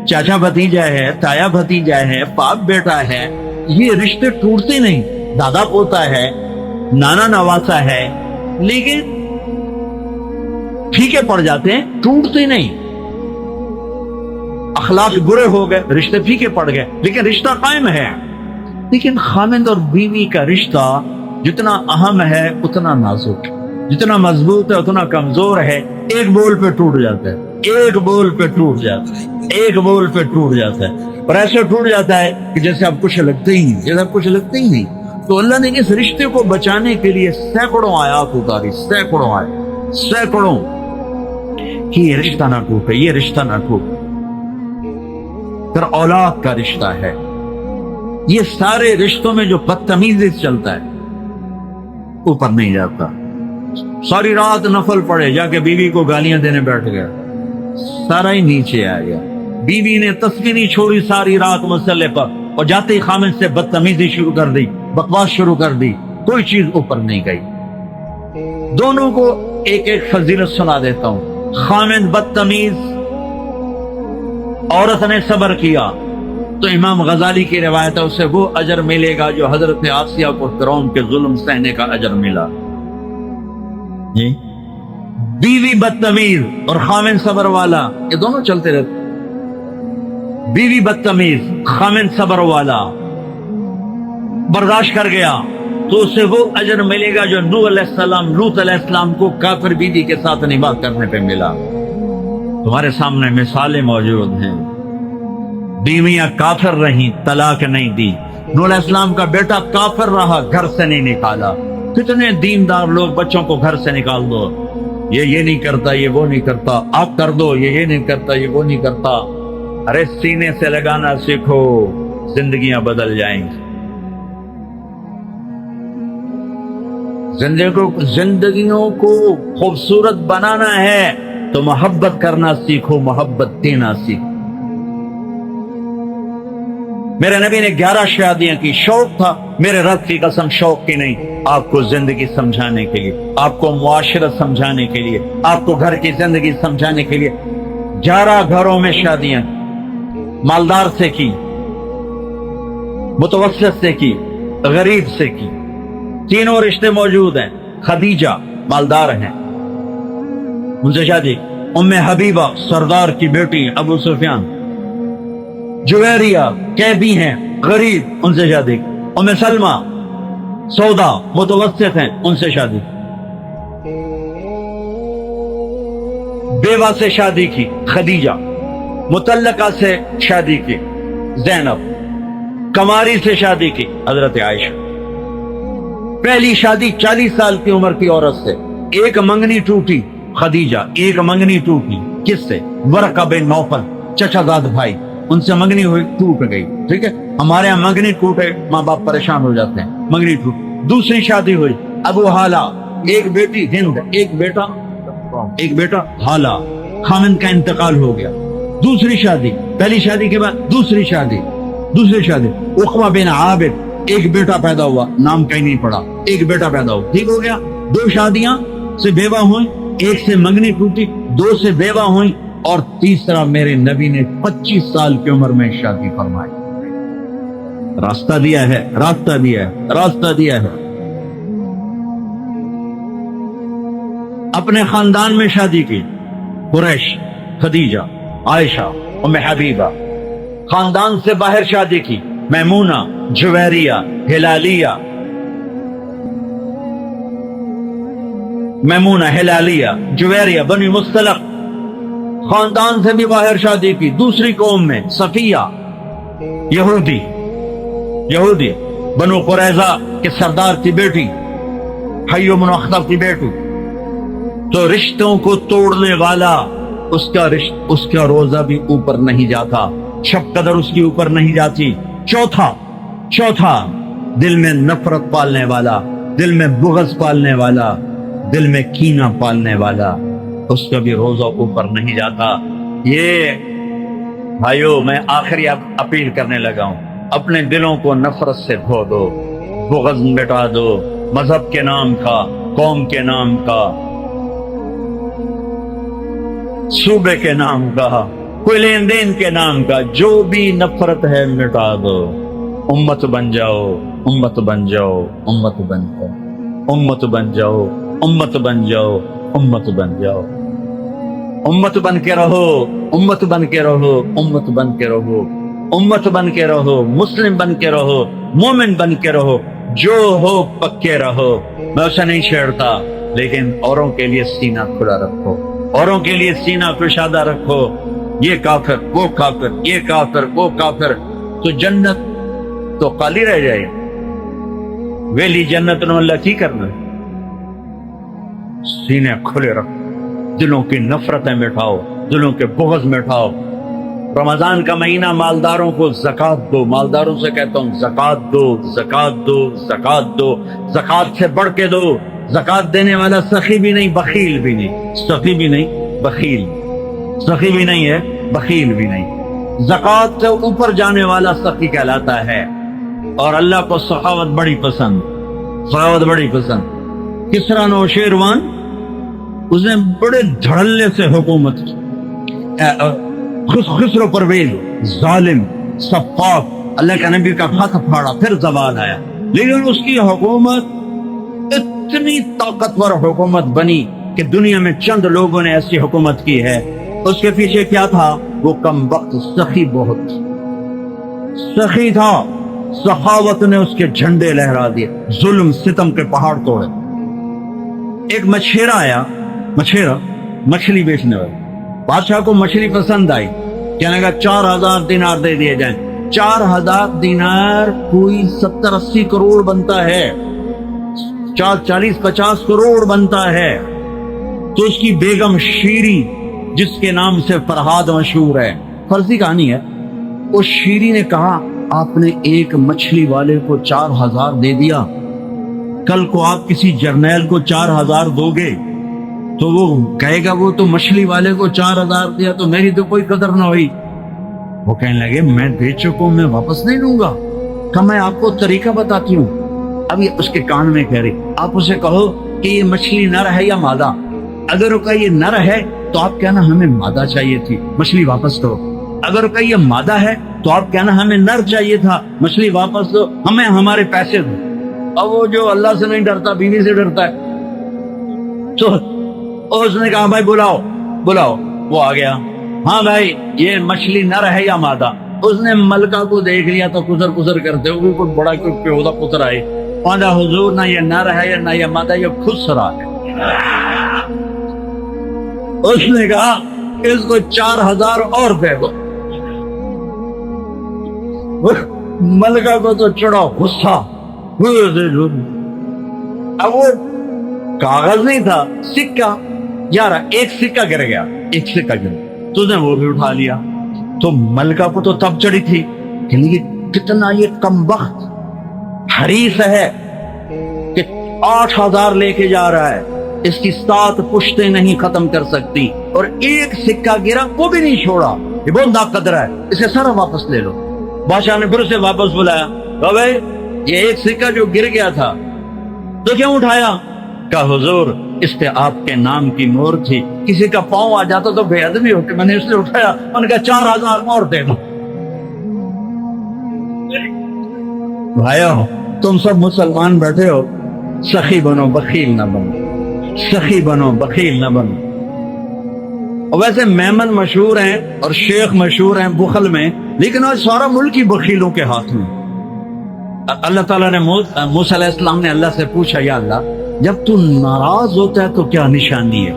چاچا بھتیجا ہے، تایا بھتیجا ہے، باپ بیٹا ہے، یہ رشتے ٹوٹتے نہیں۔ دادا پوتا ہے، نانا نواسا ہے، لیکن پھیکے پڑ جاتے ہیں، ٹوٹتے نہیں۔ اخلاق برے ہو گئے، رشتے پھیکے پڑ گئے، لیکن رشتہ قائم ہے۔ لیکن خاوند اور بیوی کا رشتہ جتنا اہم ہے اتنا نازک، جتنا مضبوط ہے اتنا کمزور ہے۔ ایک بول پہ ٹوٹ جاتا ہے، ایک بول پہ ٹوٹ جاتا ہے، ایک بول پہ ٹوٹ جاتا ہے، اور ایسے ٹوٹ جاتا ہے کہ جیسے اب کچھ لگتے ہی نہیں، جیسے اب کچھ لگتے ہی نہیں۔ تو اللہ نے اس رشتے کو بچانے کے لیے سینکڑوں آیات اتاری، سینکڑوں آیات، سینکڑوں، کہ یہ رشتہ نہ ٹوٹے، یہ رشتہ نہ ٹوٹے۔ پھر اولاد کا رشتہ ہے، یہ سارے رشتوں میں جو بدتمیزی چلتا ہے اوپر نہیں جاتا۔ ساری رات نفل پڑے، جا کے بیوی کو گالیاں دینے بیٹھ گیا، سارا ہی نیچے آ گیا۔ بیوی نے تسبیح نہیں چھوڑی ساری رات مسئلے پر، اور جاتے ہی خامد سے بدتمیزی شروع کر دی، بکواس شروع کر دی، کوئی چیز اوپر نہیں گئی۔ دونوں کو ایک ایک فضیلت سنا دیتا ہوں۔ خامد بدتمیز، عورت نے صبر کیا تو امام غزالی کی روایت ہے اسے وہ اجر ملے گا جو حضرت آسیہ کو فرعون کے ظلم سہنے کا اجر ملا۔ جی، بیوی بدتمیز اور خامد صبر والا، یہ دونوں چلتے رہتے۔ بیوی بدتمیز، خامد صبر والا، برداشت کر گیا تو اسے وہ اجر ملے گا جو نوح علیہ السلام، لوط علیہ السلام کو کافر بیوی کے ساتھ نباہ کرنے پہ ملا۔ تمہارے سامنے مثالیں موجود ہیں، بیویاں کافر رہیں، طلاق نہیں دی۔ نوح علیہ السلام کا بیٹا کافر رہا، گھر سے نہیں نکالا۔ کتنے دیندار لوگ بچوں کو گھر سے نکال دو، یہ نہیں کرتا، یہ وہ نہیں کرتا، آپ کر دو، یہ نہیں کرتا، یہ وہ نہیں کرتا۔ ارے سینے سے لگانا سیکھو، زندگیاں بدل جائیں گی۔ زندگیوں کو خوبصورت بنانا ہے تو محبت کرنا سیکھو، محبت دینا سیکھو۔ میرے نبی نے 11 شادیاں کی، شوق تھا، میرے رب کی قسم شوق کی نہیں، آپ کو زندگی سمجھانے کے لیے، آپ کو معاشرت سمجھانے کے لیے، آپ کو گھر کی زندگی سمجھانے کے لیے 11 گھروں میں شادیاں، مالدار سے کی، متوسط سے کی، غریب سے کی، تینوں رشتے موجود ہیں۔ خدیجہ مالدار ہیں، ان سے شادی۔ ام حبیبہ سردار کی بیٹی ابو سفیان۔ جویریہ قیدی ہیں، غریب، ان سے شادی۔ ام سلمہ سودا متوسط ہیں، ان سے شادی۔ بیوہ سے شادی کی خدیجہ، مطلقہ سے شادی کی زینب، کماری سے شادی کی حضرت عائشہ۔ پہلی شادی 40 سال کی عمر کی عورت سے، ایک منگنی ٹوٹی خدیجہ، ایک منگنی ٹوٹی، کس سے؟ ورقہ بن نوفل، چچا زاد بھائی، ان سے منگنی ہوئی، ٹوٹ گئی۔ ٹھیک ہے، ہمارے یہاں منگنی ٹوٹے ماں باپ پریشان ہو جاتے ہیں، منگنی ٹوٹ۔ دوسری شادی ہوئی ابو حالہ، ایک بیٹی ہند، ایک بیٹا حالہ، خامن کا انتقال ہو گیا۔ دوسری شادی، پہلی شادی کے بعد دوسری شادی عقبہ بن عابد، ایک بیٹا پیدا ہوا، نام کہیں نہیں پڑا، ایک بیٹا پیدا ہوا، ٹھیک ہو گیا۔ 2 شادیاں سے بیوہ ہوئیں، ایک سے منگنی ٹوٹی، 2 سے بیوہ ہوئیں، اور تیسرا میرے نبی نے 25 سال کی عمر میں شادی فرمائی۔ راستہ دیا ہے، راستہ دیا ہے، راستہ دیا ہے۔ اپنے خاندان میں شادی کی، قریش، خدیجہ، عائشہ، ام حبیبہ۔ خاندان سے باہر شادی کی، میمونہ، جویریہ، ہلالیہ، میمونہ، ہلالیہ، جویریہ، بنی مصطلق۔ خاندان سے بھی باہر شادی کی، دوسری قوم میں، صفیہ، یہودی، بنو قریظہ کے سردار کی بیٹی، حی بن اخطب کی بیٹی۔ تو رشتوں کو توڑنے والا، اس کا روزہ بھی اوپر نہیں جاتا، شب قدر اس کی اوپر نہیں جاتی۔ چوتھا دل میں نفرت پالنے والا، دل میں بغض پالنے والا، دل میں کینہ پالنے والا، اس کا بھی روزہ اوپر نہیں جاتا۔ یہ بھائیو، میں آخری اپیل کرنے لگا ہوں، اپنے دلوں کو نفرت سے دھو دو، بغض مٹا دو، مذہب کے نام کا، قوم کے نام کا، صوبے کے نام کا، کوئی لین دین کے نام کا، جو بھی نفرت ہے مٹا دو۔ امت بن جاؤ، امت بن جاؤ، امت بن جاؤ، امت بن جاؤ، امت بن جاؤ، امت بن جاؤ، امت بن کے رہو، امت بن کے رہو، امت بن کے رہو، امت بن کے رہو، مسلم بن کے رہو، مومن بن کے رہو، جو ہو پکے رہو۔ میں اسے نہیں چھیڑتا، لیکن اوروں کے لیے سینہ کھلا رکھو، اوروں کے لیے سینہ کشادہ رکھو۔ یہ کافر، وہ کافر، یہ کافر، وہ کافر، تو جنت تو خالی رہ جائے۔ ویلی جنت نو اللہ کی کرنا ہے؟ سینے کھلے رکھو، دلوں کی نفرتیں مٹھاؤ، دلوں کے بغض مٹھاؤ۔ رمضان کا مہینہ مالداروں کو زکات دو، مالداروں سے کہتا ہوں زکات دو، زکات دو، زکات دو، زکات سے بڑھ کے دو۔ زکات دینے والا سخی بھی نہیں، بخیل بھی نہیں، سخی بھی نہیں، بخیل، سخی بھی نہیں ہے، بخیل بھی نہیں۔ زکات سے اوپر جانے والا سخی کہلاتا ہے، اور اللہ کو سخاوت بڑی پسند، سخاوت بڑی پسند۔ کسرا نوشیروان اس نے بڑے دھڑلے سے حکومت کی، خسرو پرویز ظالم سفاک، اللہ کے نبی کا ہاتھ پھاڑا، پھر زوال آیا، لیکن اس کی حکومت اتنی طاقتور حکومت بنی کہ دنیا میں چند لوگوں نے ایسی حکومت کی ہے۔ اس کے پیچھے کیا تھا؟ وہ کم وقت سخی بہت سخی تھا، سخاوت نے اس کے جھنڈے لہرا دیے، ظلم ستم کے پہاڑ توڑے۔ ایک مچھیرا آیا، مچھیرا مچھلی بیچنے والا، بادشاہ کو مچھلی پسند آئی، کہنے لگا 4000 دینار دے دیے جائیں۔ 4000 دینار کوئی 70-80 کروڑ بنتا ہے، 40-50 کروڑ بنتا ہے۔ تو اس کی بیگم شیری، جس کے نام سے فرہاد مشہور ہے، فرضی کہانی ہے، اس شیری نے کہا آپ نے ایک مچھلی والے کو 4000 دے دیا، کل کو آپ کسی جرنیل کو 4000 دو گے تو وہ کہے گا وہ تو مچھلی والے کو 4000 دیا تو میری تو کوئی قدر نہ ہوئی۔ وہ کہنے لگے میں دے چکا ہوں، میں واپس نہیں لوں گا۔ کہ میں آپ کو طریقہ بتاتی ہوں۔ اب یہ اس کے کان میں کہہ رہی، آپ اسے کہو کہ یہ مچھلی نر ہے یا مادہ، اگر وہ کہ یہ نر ہے تو آپ کہنا ہمیں مادہ چاہیے تھی، مچھلی واپس دو۔ اگر کہ یہ مادہ ہے تو آپ کہنا ہمیں نر چاہیے تھا، مچھلی واپس دو، ہمیں ہمارے پیسے دو۔ اب وہ جو اللہ سے نہیں ڈرتا بیوی سے ڈرتا ہے، تو اس نے کہا بھائی بلاؤ بلاؤ، وہ آ گیا، ہاں بھائی یہ مچھلی نر ہے یا مادہ؟ اس نے ملکہ کو دیکھ لیا تو کسر کرتے ہوئے کوئی بڑا کوئی پیودا پتر آئے، پانڈا حضور نہ یہ نر ہے یا نہ یہ مادہ، یہ خسرا ہے۔ اس نے کہا اس کو 4000 اور دے دو۔ ملکہ کو تو چڑھا غصہ، اب وہ کاغذ نہیں تھا، سکہ، یار ایک سکہ گر گیا، ایک سکہ گر گیا تو نے وہ بھی اٹھا لیا۔ تو ملکہ کو تو تب چڑھی تھی کہ کتنا یہ کم وقت حریص ہے کہ 8000 لے کے جا رہا ہے، اس کی 7 پشتیں نہیں ختم کر سکتی، اور ایک سکہ گرا وہ بھی نہیں چھوڑا، یہ بہت ناقدر ہے، اسے سارا واپس لے لو۔ بادشاہ نے پھر اسے واپس بلایا، کہا بھائی یہ ایک سکہ جو گر گیا تھا تو کیوں اٹھایا؟ کہا حضور اس پہ آپ کے نام کی مہر تھی، کسی کا پاؤں آ جاتا تو بے ادبی ہوتی، میں نے اس لیے اٹھایا۔ میں نے کہا 4000 اور دے دو۔ بھائیو تم سب مسلمان بیٹھے ہو، سخی بنو بخیل نہ بنو، سخی بنو بخیل نہ بنو۔ اور ویسے میمن مشہور ہیں اور شیخ مشہور ہیں بخل میں، لیکن آج سارا ملک ہی بخیلوں کے ہاتھ میں۔ اللہ تعالیٰ نے موسیٰ علیہ السلام نے اللہ سے پوچھا یا اللہ جب تو ناراض ہوتا ہے تو کیا نشانی ہے؟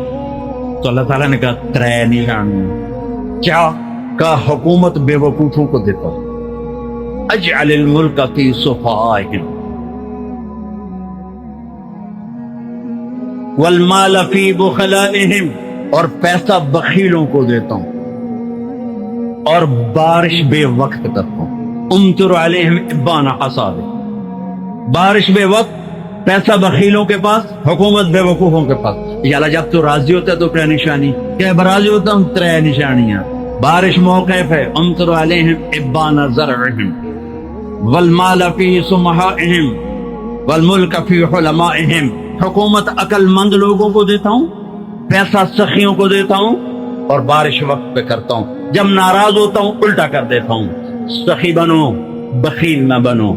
تو اللہ تعالیٰ نے کہا 3 نشانی۔ کیا؟ کہا حکومت بے وقوفوں کو دیتا ہوں، اجعل الملک فی صفائہم والمال فی بخلائہم، اور پیسہ بخیلوں کو دیتا ہوں، اور بارش بے وقت کرتا ہوں، امطر علیہم ابان حصاد، بارش بے وقت، پیسہ بخیلوں کے پاس، حکومت بے وقوفوں کے پاس۔ یا اللہ جب تو راضی ہوتا ہے تو کیا نشانی؟ کیا راضی ہوتا ہوں 3 نشانیاں۔ بارش موقف ہے، امطر علیہم ابان زرعہم والمال فی سمحائہم والملک فی حلمائہم، حکومت عقل مند لوگوں کو دیتا ہوں، پیسہ سخیوں کو دیتا ہوں، اور بارش وقت پہ کرتا ہوں، جب ناراض ہوتا ہوں الٹا کر دیتا ہوں۔ سخی بنو بخیل نہ بنو،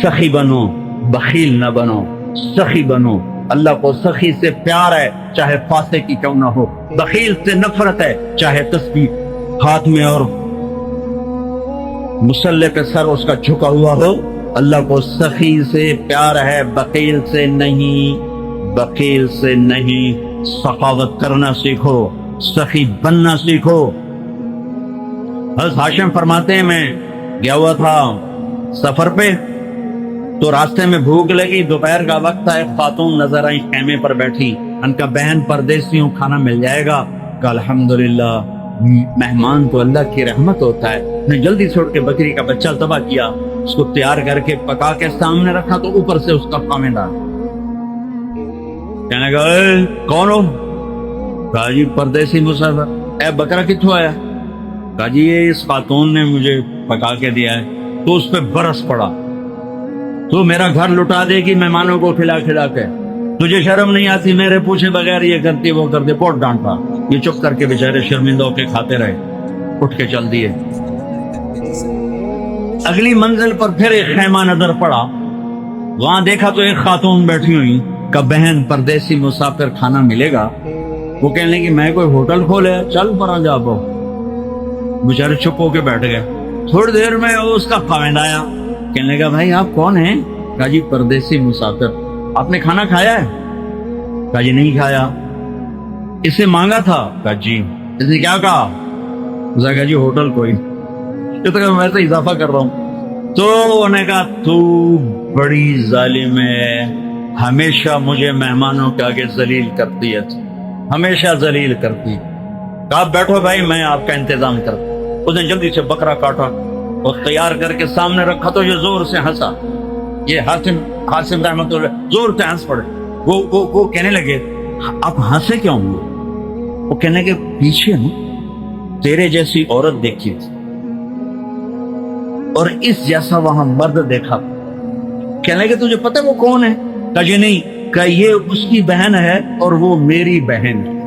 سخی بنو بخیل نہ بنو، سخی بنو۔ اللہ کو سخی سے پیار ہے چاہے فاسق کی کیوں نہ ہو، بخیل سے نفرت ہے چاہے تسبیح ہاتھ میں اور مصلے پہ سر اس کا جھکا ہوا ہو۔ اللہ کو سخی سے پیار ہے، بخیل سے نہیں، بخیل سے نہیں۔ سخاوت کرنا سیکھو، سخی بننا سیکھو۔ حضرت ہاشم فرماتے ہیں میں گیا ہوا تھا سفر پہ، تو راستے میں بھوک لگی، دوپہر کا وقت تھا، ایک خاتون نظر آئی خیمے پر بیٹھی، ان کا بہن پردیسی ہوں، کھانا مل جائے گا؟ کہ الحمدللہ، مہمان تو اللہ کی رحمت ہوتا ہے۔ نے جلدی سے اٹھ کے بکری کا بچہ ذبح کیا، اس کو تیار کر کے پکا کے سامنے رکھا، تو اوپر سے اس کا خاوندہ کہنے لگا اے کون ہو؟ کہا جی پردیسی مسافر۔ اے بکرا کتوں آیا؟ کہا جی یہ اس خاتون نے مجھے پکا کے دیا ہے۔ تو اس پہ برس پڑا، تو میرا گھر لٹا دے گی مہمانوں کو کھلا کھلا کے، تجھے شرم نہیں آتی؟ میرے پوچھے بغیر یہ کرتی وہ کرتے، بہت ڈانٹا۔ یہ چپ کر کے بیچارے شرمندہ ہو کے کھاتے رہے، اٹھ کے چل دیے۔ اگلی منزل پر پھر ایک خیمہ نظر پڑا، وہاں دیکھا تو ایک خاتون بیٹھی ہوئی، کہ بہن پردیسی مسافر کھانا ملے گا؟ وہ کہنے لگی میں کوئی ہوٹل کھولے، چل پرا جا بو۔ بیچارے چپ ہو کے بیٹھ گئے۔ تھوڑی دیر میں اس کا خاوند آیا، کہنے لگا بھائی آپ کون ہیں؟ کہا جی پردیسی مسافر۔ آپ نے کھانا کھایا ہے؟ کہا جی نہیں کھایا۔ اسے مانگا تھا؟ کہا جی۔ اس نے کیا کہا؟ اس نے کہا جی ہوٹل کوئی، یہ تو میں سے اضافہ کر رہا ہوں۔ تو انہوں نے کہا تو بڑی ظالم ہے، ہمیشہ مجھے مہمانوں کے آگے ذلیل کرتی ہے، ہمیشہ ذلیل کرتی۔ کہا بیٹھو بھائی میں آپ کا انتظام کرتا۔ اس نے جلدی سے بکرا کاٹا اور تیار کر کے سامنے رکھا، تو یہ زور سے ہنسا۔ یہ حاسم رحمت اللہ زور سے ہنس پڑے۔ وہ کہنے لگے آپ ہنسے کیوں ہوں؟ وہ کہنے لگے پیچھے نا تیرے جیسی عورت دیکھی تھی اور اس جیسا وہاں مرد دیکھا۔ کہنے لگے تجھے پتہ وہ کون ہے؟ کہا جی نہیں۔ کہا یہ اس کی بہن ہے اور وہ میری بہن ہے۔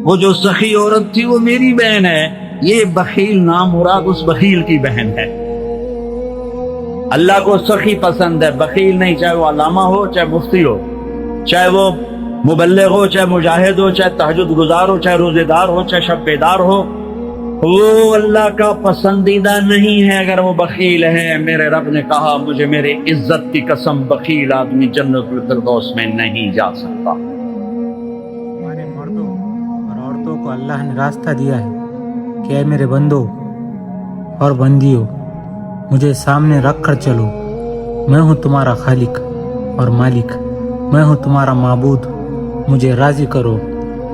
وہ جو سخی عورت تھی وہ میری بہن ہے، یہ بخیل نام مراد اس بخیل کی بہن ہے۔ اللہ کو سخی پسند ہے، بخیل نہیں، چاہے وہ علامہ ہو، چاہے مفتی ہو، چاہے وہ مبلغ ہو، چاہے مجاہد ہو، چاہے تہجد گزار ہو، چاہے روزے دار ہو، چاہے شب بیدار ہو، وہ اللہ کا پسندیدہ نہیں ہے اگر وہ بخیل ہے۔ میرے رب نے کہا مجھے میرے عزت کی قسم بخیل آدمی جنت الفردوس میں نہیں جا سکتا۔ ہمارے مردوں اور عورتوں کو اللہ نے راستہ دیا ہے کہ اے میرے بندوں اور بندیوں، مجھے سامنے رکھ کر چلو، میں ہوں تمہارا خالق اور مالک، میں ہوں تمہارا معبود، مجھے راضی کرو۔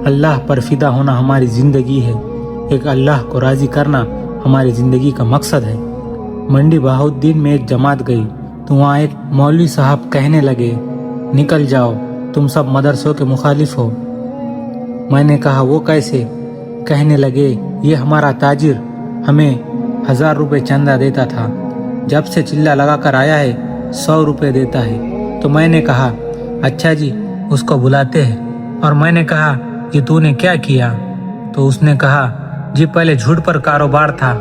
اللہ پر فدا ہونا ہماری زندگی ہے، ایک اللہ کو راضی کرنا ہماری زندگی کا مقصد ہے۔ منڈی بہاؤالدین میں ایک جماعت گئی تو وہاں ایک مولوی صاحب کہنے لگے نکل جاؤ، تم سب مدرسوں کے مخالف ہو۔ میں نے کہا وہ کیسے؟ کہنے لگے یہ ہمارا تاجر ہمیں 1000 روپے چندہ دیتا تھا، جب سے چلہ لگا کر آیا ہے 100 روپے دیتا ہے۔ تو میں نے کہا اچھا جی اس کو بلاتے ہیں، اور میں نے کہا یہ تو نے کیا کیا؟ تو اس نے کہا جی پہلے جھوٹ پر کاروبار تھا،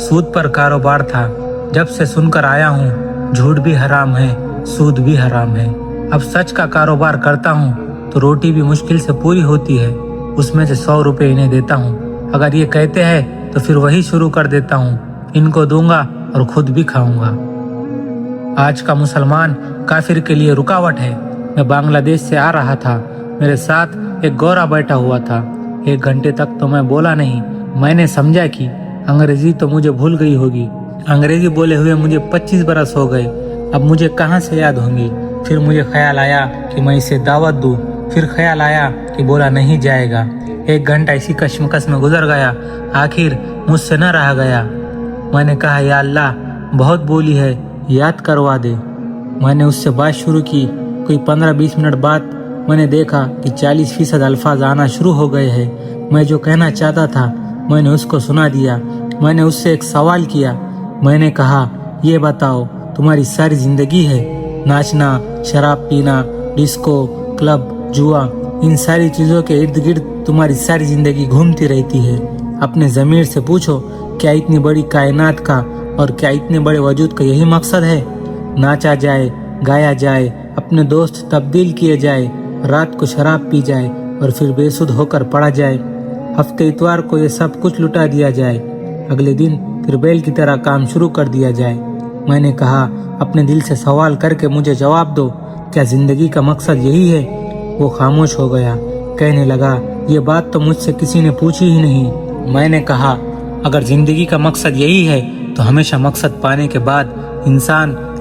سود پر کاروبار تھا، جب سے سن کر آیا ہوں جھوٹ بھی حرام ہے، سود بھی حرام ہے، اب سچ کا کاروبار کرتا ہوں تو روٹی بھی مشکل سے پوری ہوتی ہے، اس میں سے 100 روپے انہیں دیتا ہوں، اگر یہ کہتے ہیں تو پھر وہی شروع کر دیتا ہوں، ان کو دوں گا اور خود بھی کھاؤں گا۔ آج کا مسلمان کافر کے لیے رکاوٹ ہے۔ میں بنگلہ دیش سے آ رہا تھا، میرے ساتھ ایک گورا بیٹھا ہوا تھا، 1 گھنٹے تک تو میں بولا نہیں۔ میں نے سمجھا کہ انگریزی تو مجھے بھول گئی ہوگی، انگریزی بولے ہوئے مجھے 25 برس ہو گئے، اب مجھے کہاں سے یاد ہوں گی۔ پھر مجھے خیال آیا کہ میں اسے دعوت دوں، پھر خیال آیا کہ بولا نہیں جائے گا۔ 1 گھنٹہ اسی کشمکش میں گزر گیا، آخر مجھ سے نہ رہا گیا۔ میں نے کہا یا اللہ بہت بولی ہے، یاد کروا دے۔ میں نے اس سے بات شروع کی، کوئی 15-20 منٹ بعد میں نے دیکھا کہ 40% الفاظ آنا شروع ہو گئے ہیں۔ میں جو کہنا چاہتا تھا میں نے اس کو سنا دیا۔ میں نے اس سے ایک سوال کیا، میں نے کہا یہ بتاؤ تمہاری ساری زندگی ہے ناچنا، شراب پینا، ڈسکو، کلب، جوا، ان ساری چیزوں کے ارد گرد تمہاری ساری زندگی گھومتی رہتی ہے؟ اپنے ضمیر سے پوچھو کیا اتنی بڑی کائنات کا اور کیا اتنے بڑے وجود کا یہی مقصد ہے؟ ناچا جائے، گایا جائے، اپنے دوست تبدیل کیے جائے، رات کو شراب پی جائے اور پھر بے سود ہو کر پڑا جائے، ہفتے اتوار کو یہ سب کچھ لٹا دیا جائے، اگلے دن پھر بیل کی طرح کام شروع کر دیا جائے۔ میں نے کہا اپنے دل سے سوال کر کے مجھے جواب دو، کیا زندگی کا مقصد یہی ہے؟ وہ خاموش ہو گیا، کہنے لگا یہ بات تو مجھ سے کسی نے پوچھی ہی نہیں۔ میں نے کہا اگر زندگی کا مقصد یہی ہے تو ہمیشہ مقصد پانے کے بعد انسان